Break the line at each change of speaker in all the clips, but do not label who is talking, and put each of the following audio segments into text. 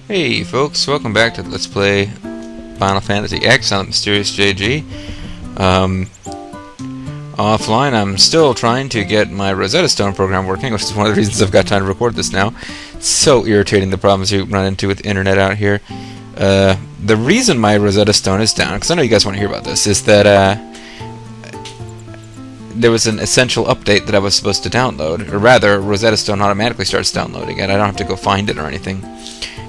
Hey folks, welcome back to Let's Play Final Fantasy X on the Mysterious JG. Offline, I'm still trying to get my Rosetta Stone program working, which is one of the reasons I've got time to record this now. It's so irritating, the problems you run into with the internet out here. The reason my Rosetta Stone is down, because I know you guys want to hear about this, is that there was an essential update that I was supposed to download, or rather, Rosetta Stone automatically starts downloading it. I don't have to go find it or anything.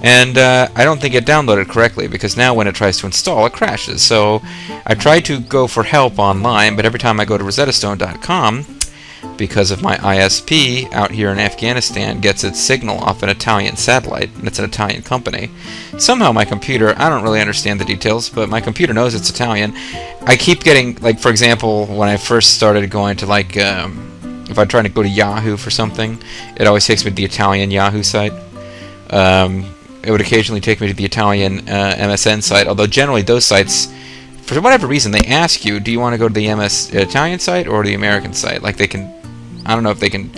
And I don't think it downloaded correctly, because now when it tries to install, it crashes. So I tried to go for help online, but every time I go to rosettastone.com, because of my ISP out here in Afghanistan gets its signal off an Italian satellite, and it's an Italian company. Somehow my computer, I don't really understand the details, but my computer knows it's Italian. I keep getting, like, for example, when I first started going to, like, if I try to go to Yahoo for something, it always takes me to the Italian Yahoo site. It would occasionally take me to the Italian MSN site, although generally those sites, for whatever reason, they ask you, do you want to go to the Italian site or the American site? Like, they can, I don't know if they can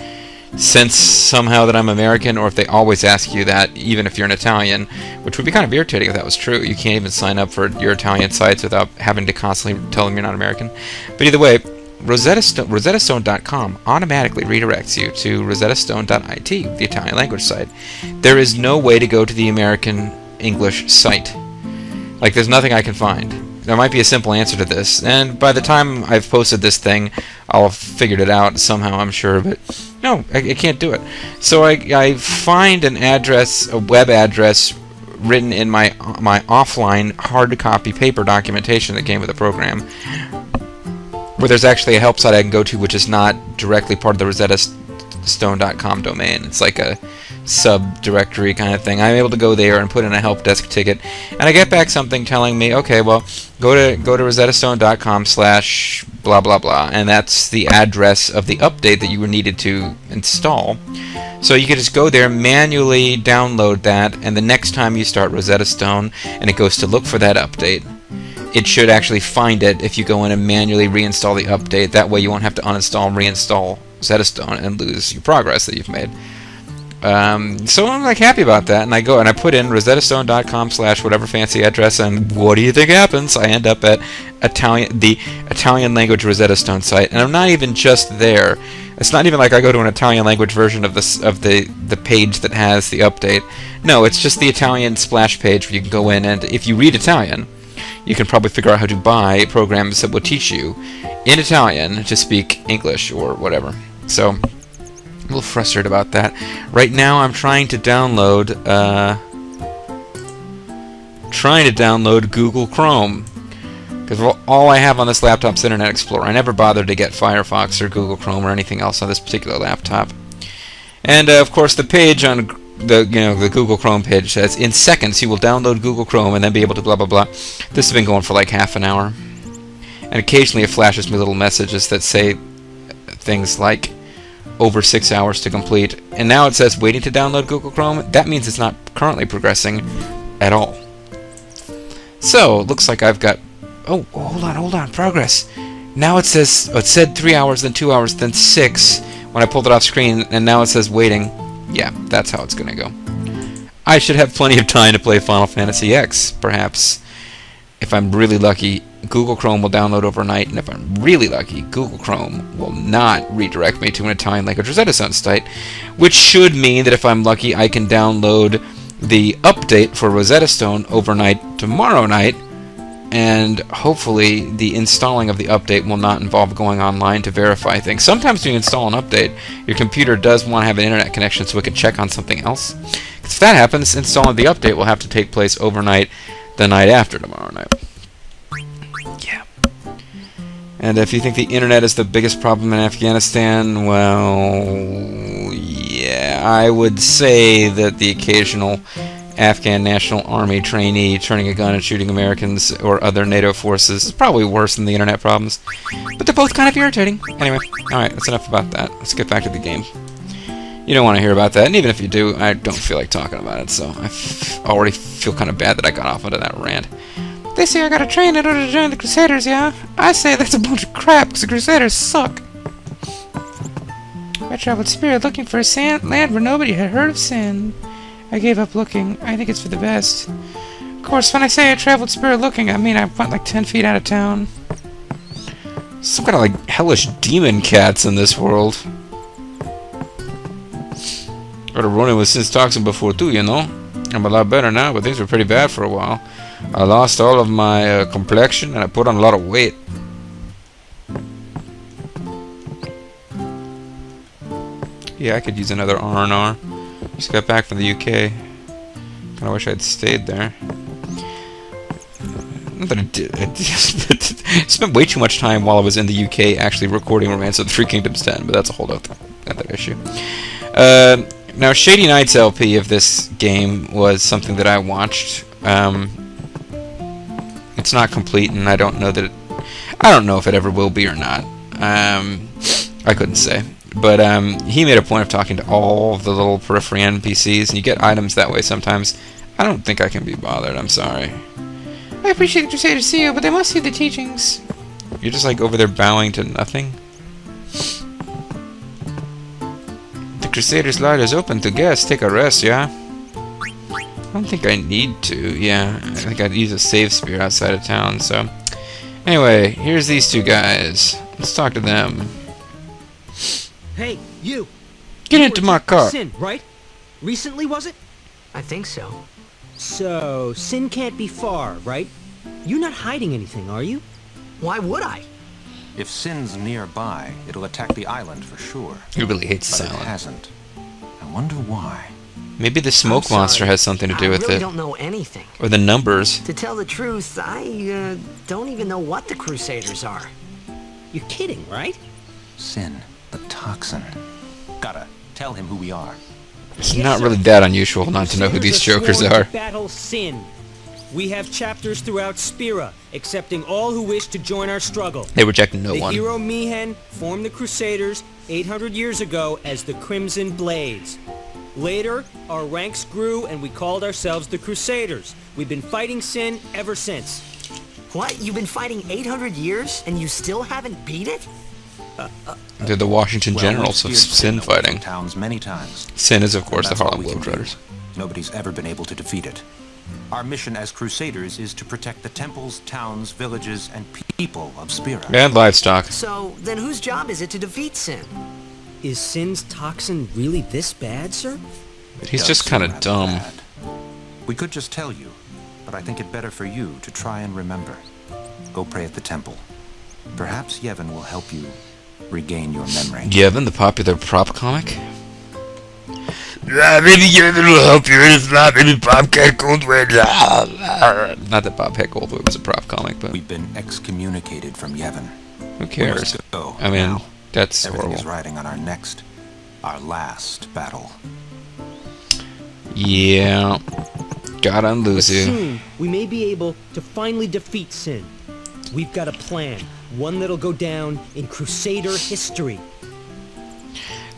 sense somehow that I'm American, or if they always ask you that, even if you're an Italian, which would be kind of irritating if that was true. You can't even sign up for your Italian sites without having to constantly tell them you're not American. But either way, rosettastone.com automatically redirects you to rosettastone.it, the Italian language site. There is no way to go to the American English site. Like, there's nothing I can find. There might be a simple answer to this, and by the time I've posted this thing, I'll have figured it out somehow, I'm sure, but no, I can't do it. So I find an address, a web address, written in my offline hard copy paper documentation that came with the program, where there's actually a help site I can go to, which is not directly part of the rosettastone.com domain. It's like a subdirectory kind of thing. I'm able to go there and put in a help desk ticket, and I get back something telling me, okay, well, go to rosettastone.com/blah blah blah, and that's the address of the update that you needed to install. So you can just go there, manually download that, and the next time you start Rosetta Stone and it goes to look for that update, it should actually find it if you go in and manually reinstall the update. That way you won't have to uninstall and reinstall Rosetta Stone and lose your progress that you've made. So I'm like happy about that, and I go and I put in rosettastone.com/whatever fancy address, and what do you think happens? I end up at the Italian language Rosetta Stone site, and I'm not even just there. It's not even like I go to an Italian language version of the page that has the update. No, it's just the Italian splash page where you can go in, and if you read Italian, you can probably figure out how to buy programs that will teach you in Italian to speak English or whatever. So, a little frustrated about that. Right now I'm trying to download Google Chrome, because all I have on this laptop's Internet Explorer. I never bothered to get Firefox or Google Chrome or anything else on this particular laptop. And of course the page on the Google Chrome page says, in seconds you will download Google Chrome and then be able to blah blah blah. This has been going for like half an hour, and occasionally it flashes me little messages that say things like over 6 hours to complete, and now it says waiting to download Google Chrome. That means it's not currently progressing at all. So it looks like I've got, oh, hold on, progress. Now it says, it said 3 hours, then 2 hours, then 6 when I pulled it off screen, and now it says waiting. Yeah, that's how it's gonna go. I should have plenty of time to play Final Fantasy X, perhaps. If I'm really lucky, Google Chrome will download overnight, and if I'm really lucky, Google Chrome will not redirect me to an Italian language Rosetta Stone site, which should mean that if I'm lucky, I can download the update for Rosetta Stone overnight tomorrow night, and hopefully the installing of the update will not involve going online to verify things. Sometimes when you install an update, your computer does want to have an internet connection so it can check on something else. If that happens, installing the update will have to take place overnight the night after tomorrow night. Yeah. And if you think the internet is the biggest problem in Afghanistan, well, yeah, I would say that the occasional Afghan National Army trainee turning a gun and shooting Americans or other NATO forces is probably worse than the internet problems. But they're both kind of irritating. Anyway, alright, that's enough about that. Let's get back to the game. You don't want to hear about that, and even if you do, I don't feel like talking about it, so I already feel kind of bad that I got off onto that rant. They say I gotta train in order to join the Crusaders, yeah? I say that's a bunch of crap, because the Crusaders suck. I traveled spirit looking for a land where nobody had heard of sin.
I gave up looking. I think it's for the best. Of course, when I say I traveled spirit looking, I mean I went like 10 feet out of town.
Some kind of like hellish demon cats in this world. I've been running with Sin's toxin before too, you know. I'm a lot better now, but things were pretty bad for a while. I lost all of my complexion and I put on a lot of weight. Yeah, I could use another R&R. Just got back from the UK. Kinda wish I'd stayed there. Not that I did. I spent way too much time while I was in the UK actually recording Romance of the Three Kingdoms 10, but that's a whole other issue. Now, Shady Knight's LP of this game was something that I watched. It's not complete, and I don't know that I don't know if it ever will be or not. I couldn't say. But he made a point of talking to all the little periphery NPCs, and you get items that way sometimes. I don't think I can be bothered, I'm sorry.
I appreciate the Crusaders see you, but they must see the teachings.
You're just like over there bowing to nothing? The Crusaders' light is open to guests. Take a rest, yeah? I don't think I need to, yeah. I think I'd use a save spear outside of town, so... Anyway, here's these two guys. Let's talk to them.
Hey, you!
Get into my car!
Sin, right? Recently, was it?
I think so.
So, Sin can't be far, right? You're not hiding anything, are you?
Why would I?
If Sin's nearby, it'll attack the island for sure.
He really hates
But
this
it
island.
hasn't. I wonder why.
Maybe the smoke monster has something to do with
I really
it.
don't know anything.
Or the numbers.
To tell the truth, I don't even know what the Crusaders are.
You're kidding, right?
Sin, the toxin. Gotta tell him who we are.
It's not really that unusual not to know who these jokers
Crusaders
are.
sworn to battle Sin. We have chapters throughout Spira, accepting all who wish to join our struggle.
They reject no
The
one.
hero Mihen formed the Crusaders 800 years ago as the Crimson Blades. Later, our ranks grew and we called ourselves the Crusaders. We've been fighting Sin ever since.
What? You've been fighting 800 years and you still haven't beat it?
They're the Washington
Well,
Generals
we've
of
steered
Sin
away from
fighting.
Towns many times.
Sin is, of course, the
That's all
Harlem
we can do.
Globetrotters.
Nobody's ever been able to defeat it. Our mission as Crusaders is to protect the temples, towns, villages, and people of Spira.
And livestock.
So, then whose job is it to defeat Sin?
Is Sin's toxin really this bad, sir?
He's
Does
just kind
seem
of
rather
dumb.
bad. We could just tell you, but I think it better for you to try and remember. Go pray at the temple. Perhaps Yevon will help you regain your memory.
Yevon, the popular prop comic?
Maybe Yevon will help you, and if not, maybe Bobcat Goldthwait.
Not that Bobcat Goldthwait was a prop comic, but
We've been excommunicated from Yevon.
who
We
cares?
must go
I mean,
now.
that's
Everything is
horrible.
riding on our last battle.
Yeah. God on
But
Luzu.
soon, we may be able to finally defeat Sin. We've got a plan, one that'll go down in Crusader history.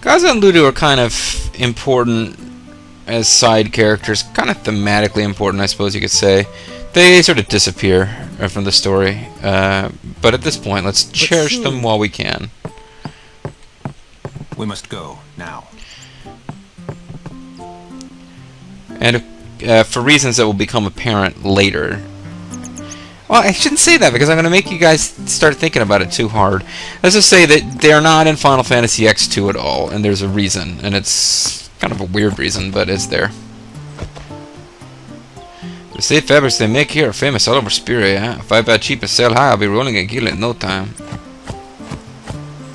Gaza and Ludo are kind of important as side characters, kind of thematically important, I suppose you could say. They sort of disappear from the story, but at this point, let's cherish them while we can.
We must go now.
And for reasons that will become apparent later. Well, I shouldn't say that because I'm going to make you guys start thinking about it too hard. Let's just say that they're not in Final Fantasy X2 at all, and there's a reason, and it's kind of a weird reason, but it's there. The safe fabrics they make here are famous all over Spira, yeah? If I buy cheap and sell high, I'll be rolling a gill in no time.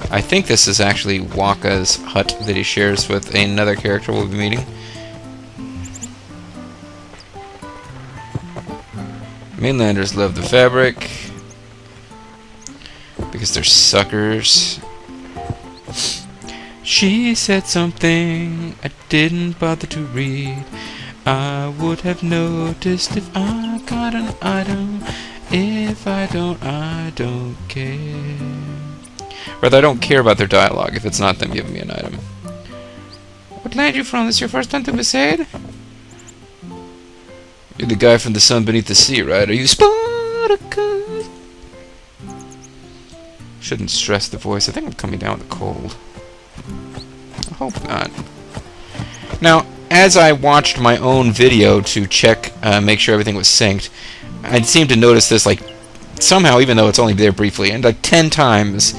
I think this is actually Waka's hut that he shares with another character we'll be meeting. Mainlanders love the fabric because they're suckers. She said something I didn't bother to read. I would have noticed if I got an item. If I don't care. Rather, I don't care about their dialogue if it's not them giving me an item.
What land you from? This is your first time to Besaid?
You're the guy from the sun beneath the sea, right? Are you Spartacus? Shouldn't stress the voice. I think I'm coming down with a cold. I hope not. Now, as I watched my own video to check, make sure everything was synced, I seemed to notice this, like, somehow, even though it's only there briefly, and like 10 times,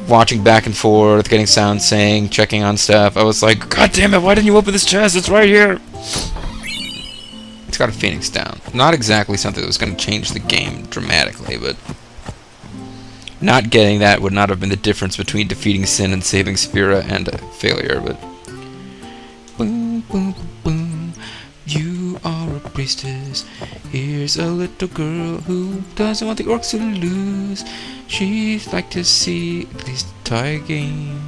watching back and forth, getting sound synced, checking on stuff, I was like, God damn it, why didn't you open this chest? It's right here! It's got a Phoenix down. Not exactly something that was going to change the game dramatically, but not getting that would not have been the difference between defeating Sin and saving Sphera and failure, but... Boom, boom, boom. You are a priestess. Here's a little girl who doesn't want the orcs to lose. She'd like to see at least a tie game.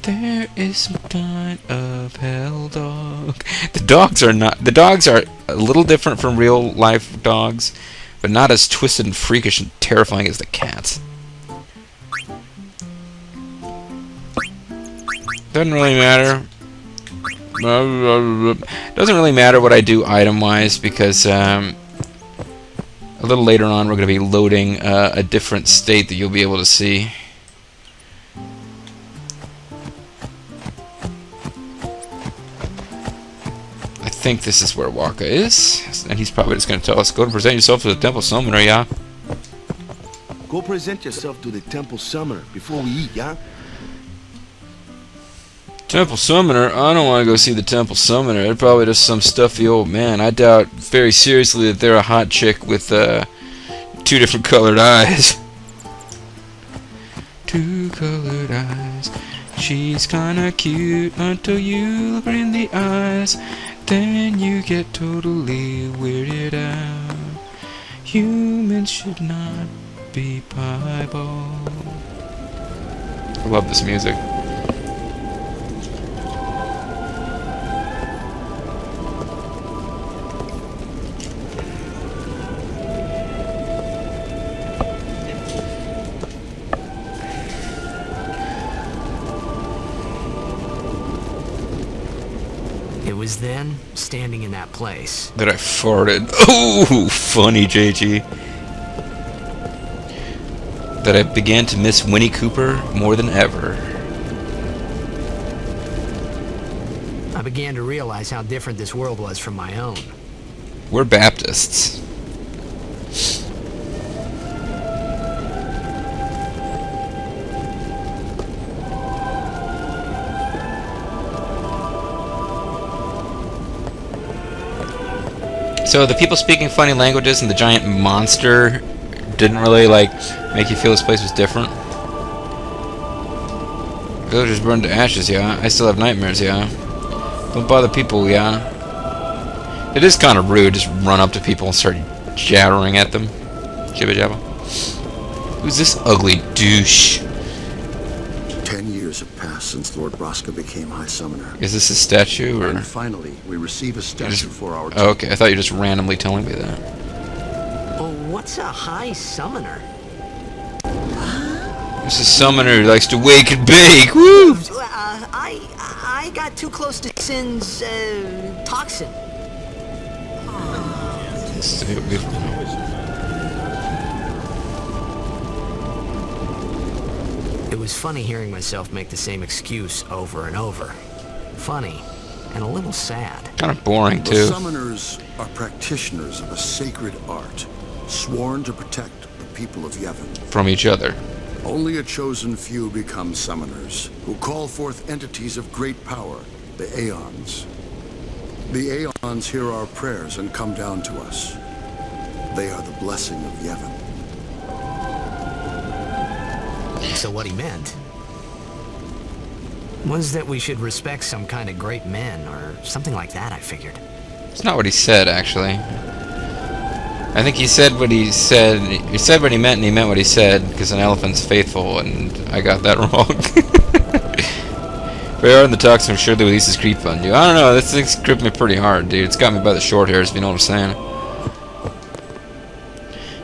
There is some kind of hell dog. The dogs are a little different from real life dogs, but not as twisted and freakish and terrifying as the cats. Doesn't really matter. Doesn't really matter what I do item-wise, because a little later on we're going to be loading a different state that you'll be able to see. I think this is where Waka is, and he's probably just going to tell us, go to present yourself to the Temple Summoner, yeah?
Go present yourself to the Temple Summoner before we eat, yeah?
Temple Summoner? I don't want to go see the Temple Summoner. They're probably just some stuffy old man. I doubt very seriously that they're a hot chick with 2 different colored eyes. 2 colored eyes. She's kinda cute until you look her in the eyes. Then you get totally weirded out. Humans should not be piebald. I love this music.
It was then, standing in that place,
That I farted. Oh, funny, JG. That I began to miss Winnie Cooper more than ever.
I began to realize how different this world was from my own.
We're Baptists. So the people speaking funny languages and the giant monster didn't really, like, make you feel this place was different? Villagers burned to ashes, yeah. I still have nightmares, yeah. Don't bother people, yeah. It is kind of rude, just run up to people and start jattering at them. Jibba jabba. Who's this ugly douche?
10 years have passed since Lord Braska became High Summoner.
Is this a statue, or...?
And finally, we receive a statue for our
Oh, okay, I thought you were just randomly telling me that.
Oh, what's a High Summoner?
This is a summoner who likes to wake and bake. Woo!
I got too close to Sin's, toxin. It was funny hearing myself make the same excuse over and over. Funny, and a little sad.
Kind of boring,
The
too.
summoners are practitioners of a sacred art, sworn to protect the people of Yevon.
From each other.
Only a chosen few become summoners, who call forth entities of great power, the Aeons. The Aeons hear our prayers and come down to us. They are the blessing of Yevon.
So what he meant was that we should respect some kind of great men, or something like that, I figured.
It's not what he said, actually. I think he said what he said. He said what he meant, and he meant what he said, because an elephant's faithful, and I got that wrong. If we are in the toxin, I'm sure the releases creep on you. I don't know, this thing's gripped me pretty hard, dude. It's got me by the short hairs, if you know what I'm saying.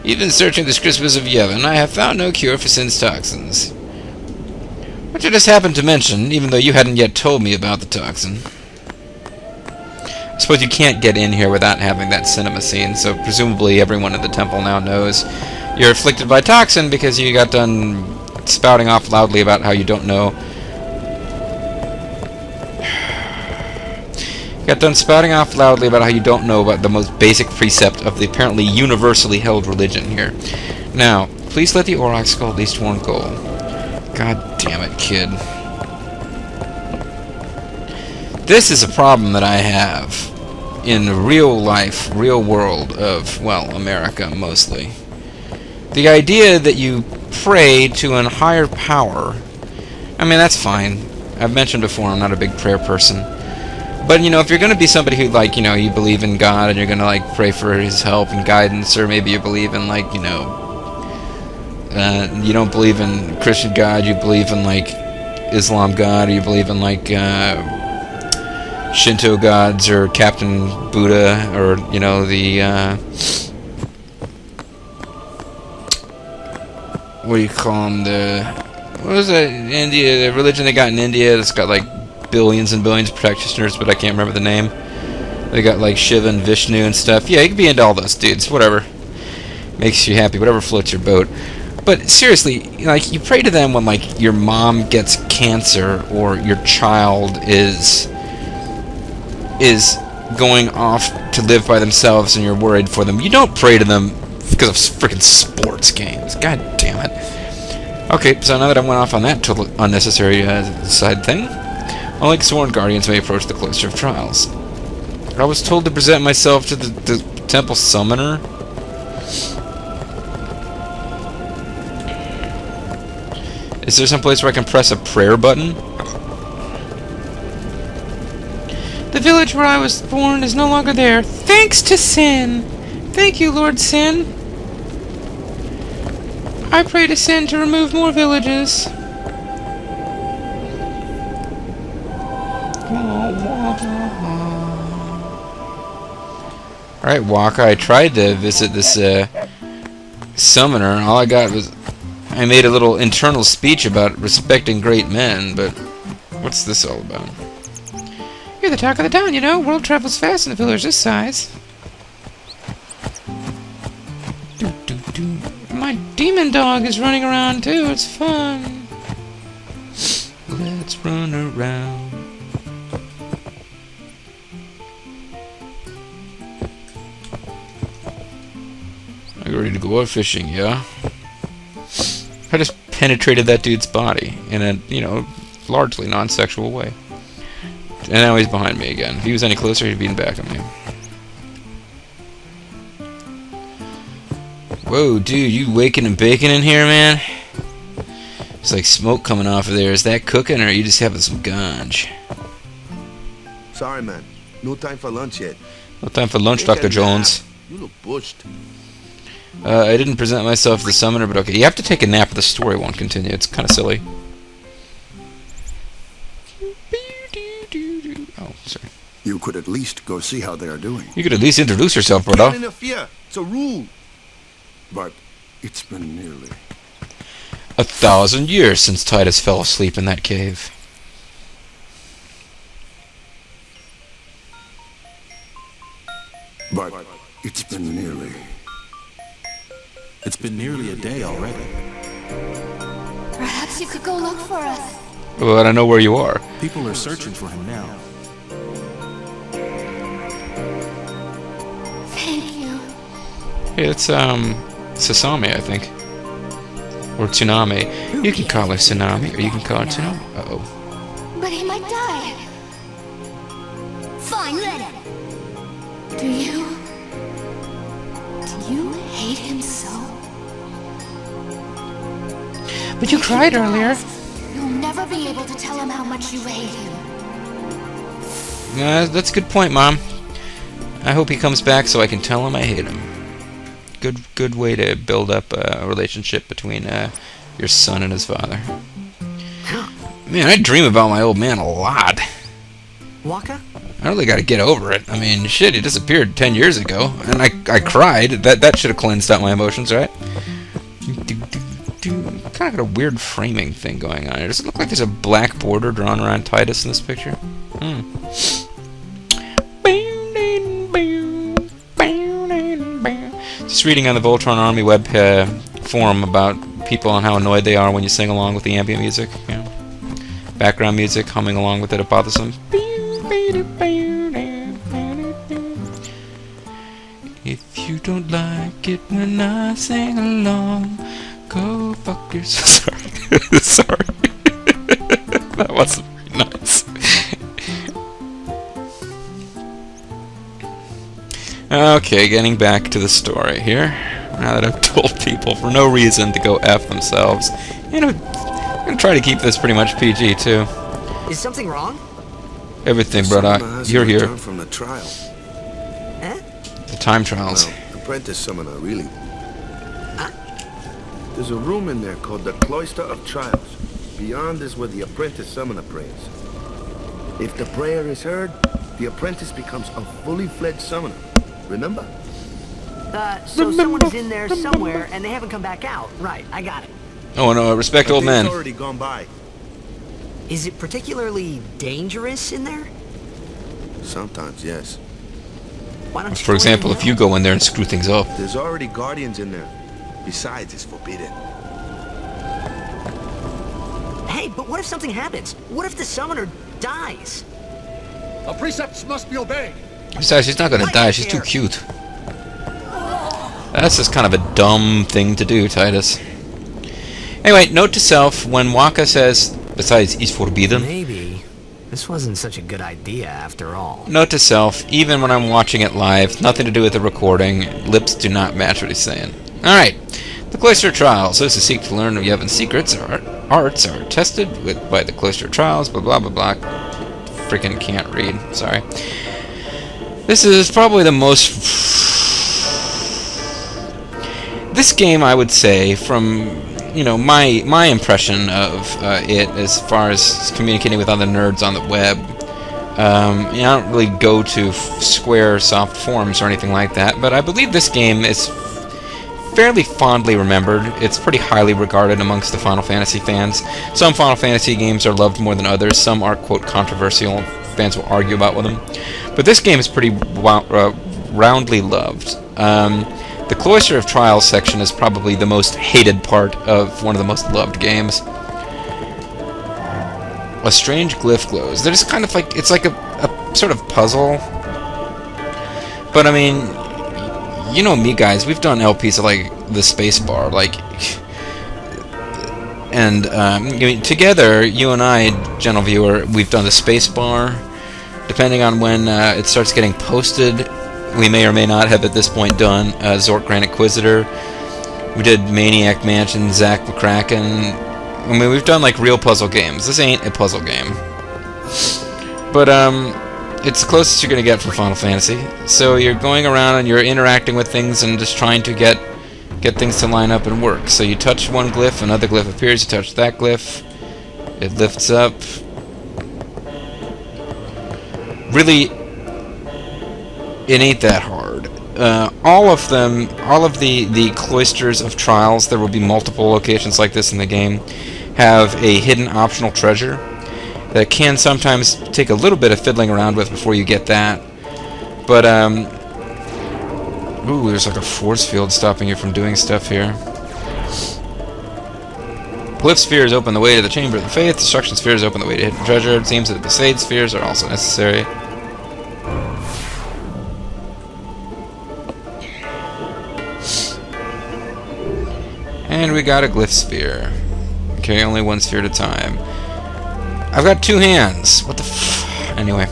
Even searching the scriptures of Yevon, I have found no cure for Sin's toxins. Which I just happened to mention, even though you hadn't yet told me about the toxin. I suppose you can't get in here without having that cinema scene, so presumably everyone in the temple now knows you're afflicted by toxin because you got done spouting off loudly about how you don't know. Got done spouting off loudly about how you don't know about the most basic precept of the apparently universally held religion here. Now, please let the Aurochs skull at least one goal. God damn it, kid. This is a problem that I have in the real life, real world of, well, America mostly. The idea that you pray to a higher power, I mean, that's fine. I've mentioned before, I'm not a big prayer person. But, you know, if you're going to be somebody who, like, you know, you believe in God and you're going to, like, pray for His help and guidance, or maybe you believe in, like, you know, you don't believe in Christian God, you believe in, like, Islam God, or you believe in, like, Shinto gods, or Captain Buddha, or, you know, the, what do you call them, what was that, India, the religion they got in India that's got, like, billions and billions of practitioners, but I can't remember the name. They got like Shiva and Vishnu and stuff. Yeah, you can be into all those dudes. Whatever makes you happy. Whatever floats your boat. But seriously, like, you pray to them when, like, your mom gets cancer or your child is going off to live by themselves and you're worried for them. You don't pray to them because of freaking sports games. God damn it. Okay, so now that I went off on that totally unnecessary side thing, unlike sworn guardians may approach the Cloister of Trials. I was told to present myself to the temple summoner. Is there some place where I can press a prayer button?
The village where I was born is no longer there, thanks to Sin. Thank you, Lord Sin. I pray to Sin to remove more villages.
Alright, Waka, I tried to visit this summoner, and all I got was... I made a little internal speech about respecting great men, but what's this all about?
You're the talk of the town, you know. World travels fast in a village this size. My demon dog is running around, too. It's fun.
Let's run around. Are you ready to go out fishing, yeah? I just penetrated that dude's body in a, you know, largely non-sexual way. And now he's behind me again. If he was any closer, he'd be back at me. Whoa, dude, you waking and baking in here, man? It's like smoke coming off of there. Is that cooking, or are you just having some ganj?
Sorry, man. No time for lunch yet.
No time for lunch, Dr. Jones.
You look bushed.
I didn't present myself as the summoner, but okay. You have to take a nap, but the story won't continue. It's kind of silly. Oh, sorry.
You could at least go see how they are doing.
You could at least introduce yourself, brother.
Don't interfere. It's a rule.
But it's been nearly
1,000 years since Titus fell asleep in that cave.
But it's been nearly...
It's been nearly a day already.
Perhaps you could go look for us.
Well, I don't know where you are.
People are searching for him now.
Thank you.
Hey, it's, Sasami, I think. Or Tsunami. You can call her Tsunami, or you can call her Tsunami. Uh-oh.
But he might die. Fine, let him. Do you hate him so?
But you cried earlier.
You'll never be able to tell him how much you hate him.
That's a good point, Mom. I hope he comes back so I can tell him I hate him. Good way to build up a relationship between your son and his father. Man, I dream about my old man a lot.
Waka?
I really got to get over it. I mean, shit, he disappeared 10 years ago, and I cried. That should have cleansed out my emotions, right? Kind of got a weird framing thing going on here. Does it look like there's a black border drawn around Titus in this picture? Just reading on the Voltron Army web forum about people and how annoyed they are when you sing along with the ambient music. You know, background music, humming along with it, it bothers them. If you don't like it when I sing along, go fuck yourself. Sorry. Sorry. That wasn't very nice. Okay, getting back to the story here. Now that I've told people for no reason to go F themselves, you know, I'm gonna try to keep this pretty much PG too.
Is something wrong?
Everything, brother. You're here.
From the trial.
Eh?
The time trials.
Well, apprentice summoner, really. There's a room in there called the Cloister of Trials. Beyond is where the apprentice summoner prays. If the prayer is heard, the apprentice becomes a fully fledged summoner. Remember?
So someone is in there somewhere and they haven't come back out. Right, I got it.
Oh no, respect old men.
It's already gone by.
Is it particularly dangerous in there?
Sometimes, yes.
Why don't you
For example, if you go in there and screw things up.
There's already guardians in there. Besides, it's forbidden.
Hey, but what if something happens? What if the summoner dies?
Our precepts must be obeyed.
Besides, she's not gonna die, she's too cute. That's just kind of a dumb thing to do, Titus. Anyway, note to self, when Waka says, besides, it's forbidden.
Maybe this wasn't such a good idea after all.
Note to self, even when I'm watching it live, nothing to do with the recording, lips do not match what he's saying. Alright, the Cloister of Trials. Those who seek to learn of Yevon's secrets or arts are tested by the Cloister of Trials, blah blah blah blah. Freaking can't read, sorry. This is probably the most... This game, I would say, from, you know, my impression of it as far as communicating with other nerds on the web, I don't really go to Square soft forums or anything like that, but I believe this game is fairly fondly remembered. It's pretty highly regarded amongst the Final Fantasy fans. Some Final Fantasy games are loved more than others. Some are, quote, controversial. Fans will argue about with them. But this game is pretty roundly loved. The Cloister of Trials section is probably the most hated part of one of the most loved games. A strange glyph glows. They're just kind of like, it's like a sort of puzzle. But I mean, you know me, guys, we've done LPs of like the spacebar, like, and I mean, together, you and I, gentle viewer, we've done the spacebar. Depending on when it starts getting posted, we may or may not have at this point done Zork Grand Inquisitor. We did Maniac Mansion, Zack McCracken. I mean, we've done like real puzzle games. This ain't a puzzle game, but it's the closest you're gonna get from Final Fantasy. So you're going around and you're interacting with things and just trying to get things to line up and work. So you touch one glyph, another glyph appears. You touch that glyph, it lifts up. Really, it ain't that hard. All of the Cloisters of Trials, there will be multiple locations like this in the game, have a hidden optional treasure that can sometimes take a little bit of fiddling around with before you get that. But, ooh, there's like a force field stopping you from doing stuff here. Glyph spheres open the way to the Chamber of the Faith. Destruction spheres open the way to hidden treasure. It seems that the Besaid spheres are also necessary. And we got a glyph sphere. Okay, only one sphere at a time. I've got two hands. What the f... Anyway.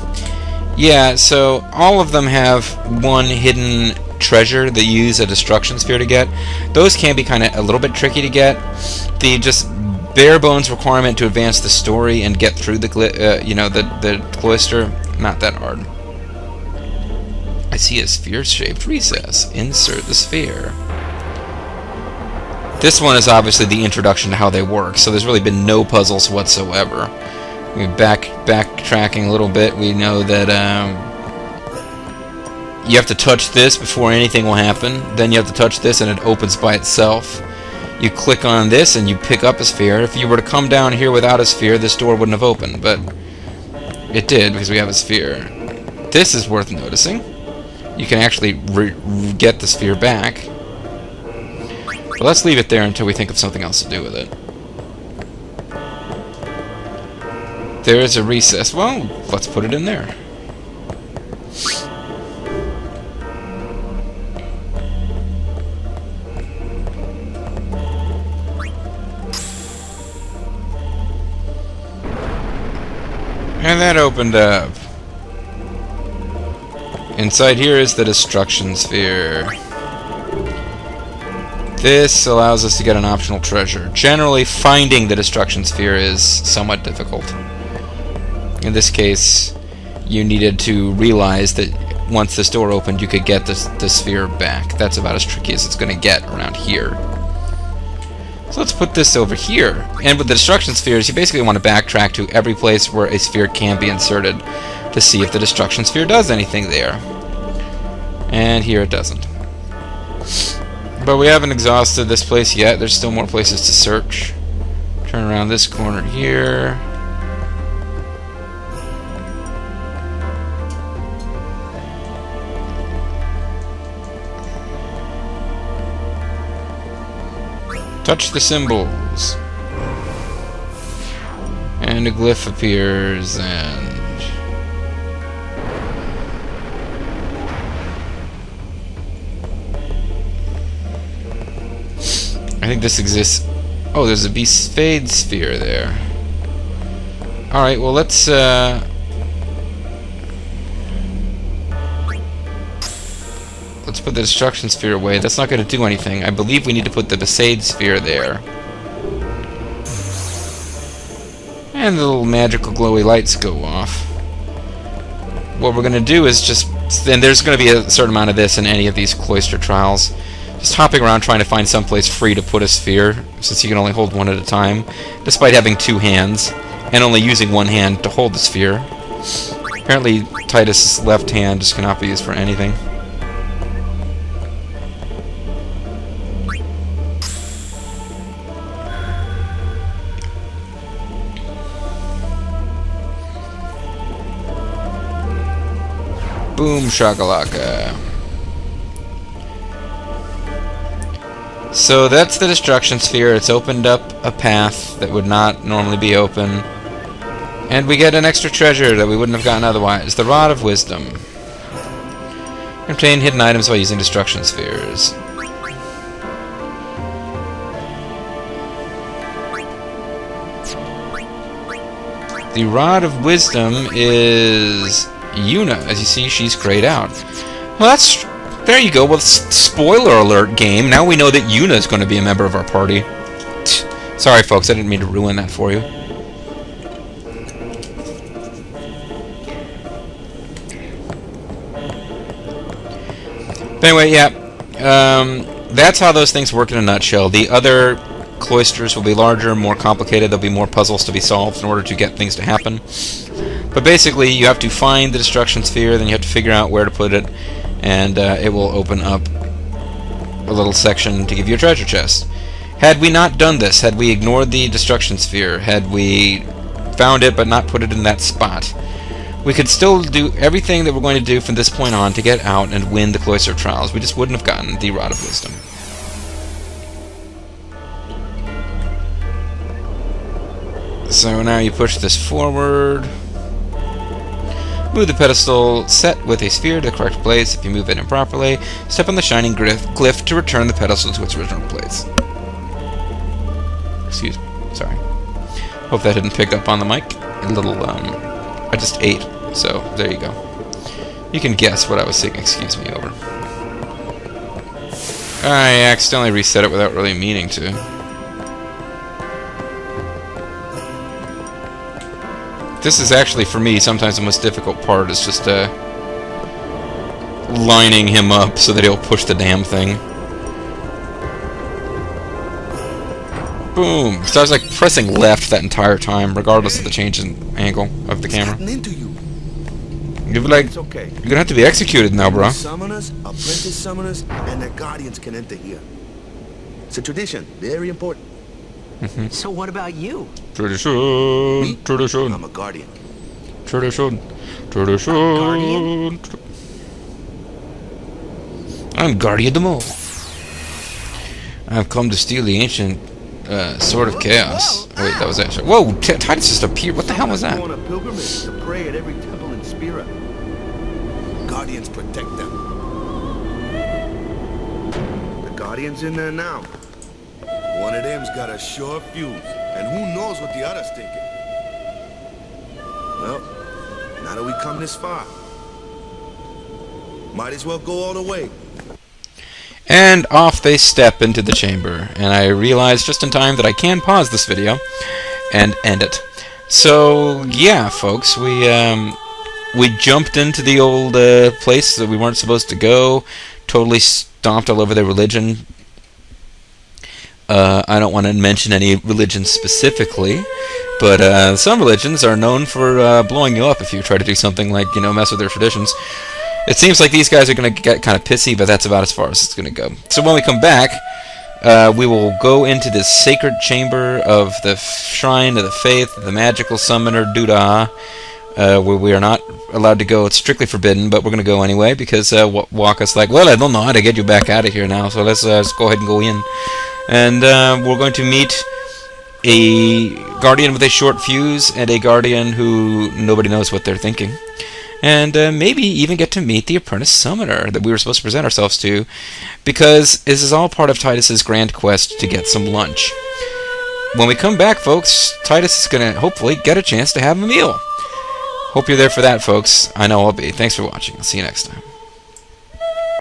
Yeah, so all of them have one hidden treasure that you use a destruction sphere to get. Those can be kind of a little bit tricky to get. The just bare bones requirement to advance the story and get through the the cloister, not that hard. I see a sphere-shaped recess. Insert the sphere. This one is obviously the introduction to how they work, so there's really been no puzzles whatsoever. Backtracking a little bit, we know that you have to touch this before anything will happen. Then you have to touch this and it opens by itself. You click on this and you pick up a sphere. If you were to come down here without a sphere, this door wouldn't have opened, but it did because we have a sphere. This is worth noticing. You can actually get the sphere back. But let's leave it there until we think of something else to do with it. There is a recess. Well, let's put it in there. And that opened up. Inside here is the destruction sphere. This allows us to get an optional treasure. Generally, finding the destruction sphere is somewhat difficult. In this case, you needed to realize that once this door opened, you could get the sphere back. That's about as tricky as it's going to get around here. So let's put this over here. And with the destruction spheres, you basically want to backtrack to every place where a sphere can be inserted to see if the destruction sphere does anything there. And here it doesn't. But we haven't exhausted this place yet. There's still more places to search. Turn around this corner here. Touch the symbols. And a glyph appears, and... I think this exists... Oh, there's a Fade sphere there. Alright, well let's put the destruction sphere away. That's not going to do anything. I believe we need to put the Besaid sphere there. And the little magical glowy lights go off. What we're going to do is just... And there's going to be a certain amount of this in any of these Cloister Trials. Just hopping around trying to find someplace free to put a sphere, since you can only hold one at a time, despite having two hands, and only using one hand to hold the sphere. Apparently, Titus's left hand just cannot be used for anything. Boom shakalaka. So that's the destruction sphere. It's opened up a path that would not normally be open. And we get an extra treasure that we wouldn't have gotten otherwise. The Rod of Wisdom. Obtain hidden items by using destruction spheres. The Rod of Wisdom is Yuna. As you see, she's grayed out. Well, that's... There you go. Well, spoiler alert, game. Now we know that Yuna is going to be a member of our party. Sorry, folks. I didn't mean to ruin that for you. But anyway, yeah. That's how those things work in a nutshell. The other cloisters will be larger, more complicated. There'll be more puzzles to be solved in order to get things to happen. But basically, you have to find the destruction sphere, then you have to figure out where to put it, and it will open up a little section to give you a treasure chest. Had we not done this, had we ignored the destruction sphere, had we found it but not put it in that spot, we could still do everything that we're going to do from this point on to get out and win the Cloister of Trials. We just wouldn't have gotten the Rod of Wisdom. So now you push this forward. Move the pedestal set with a sphere to the correct place. If you move it improperly, step on the shining glyph to return the pedestal to its original place. Excuse me. Sorry. Hope that didn't pick up on the mic. A little, I just ate, so there you go. You can guess what I was saying, excuse me, over. I accidentally reset it without really meaning to. This is actually, for me, sometimes the most difficult part is just lining him up so that he'll push the damn thing. Boom! So I was like pressing left that entire time, regardless of the change in angle of the camera. You're like, you're gonna have to be executed now, bro.
Summoners, apprentice summoners, and their guardians can enter here. It's a tradition, very important.
So what about you?
Me?
Tradition.
I'm a guardian.
Tradition. I'm guardian of them all. I've come to steal the ancient sword of chaos. Oh, wait, that was actually... Whoa! Titus just appeared. What the hell was that?
On a pilgrimage to pray at every temple in Spira. Guardians protect them. The guardian's in there now. One of them's got a sure fuse, and who knows what the other's thinking. Well, Now that we come this far, might as well go all the way.
And off they step into the chamber, and I realize just in time that I can pause this video and end it. So yeah, folks, we jumped into the old place that we weren't supposed to go, totally stomped all over their religion. I don't want to mention any religion specifically, but some religions are known for blowing you up if you try to do something like, you know, mess with their traditions. It seems like these guys are going to get kind of pissy, but that's about as far as it's going to go. So when we come back, we will go into this sacred chamber of the Shrine of the Faith, the magical summoner Doodah, where we are not allowed to go. It's strictly forbidden, but we're going to go anyway, because Waka's like, well, I don't know how to get you back out of here now, so let's go ahead and go in. And we're going to meet a Guardian with a short fuse, and a Guardian who nobody knows what they're thinking. And maybe even get to meet the Apprentice Summoner that we were supposed to present ourselves to, because this is all part of Titus's grand quest to get some lunch. When we come back, folks, Titus is going to hopefully get a chance to have a meal. Hope you're there for that, folks. I know I'll be. Thanks for watching. I'll see you next time.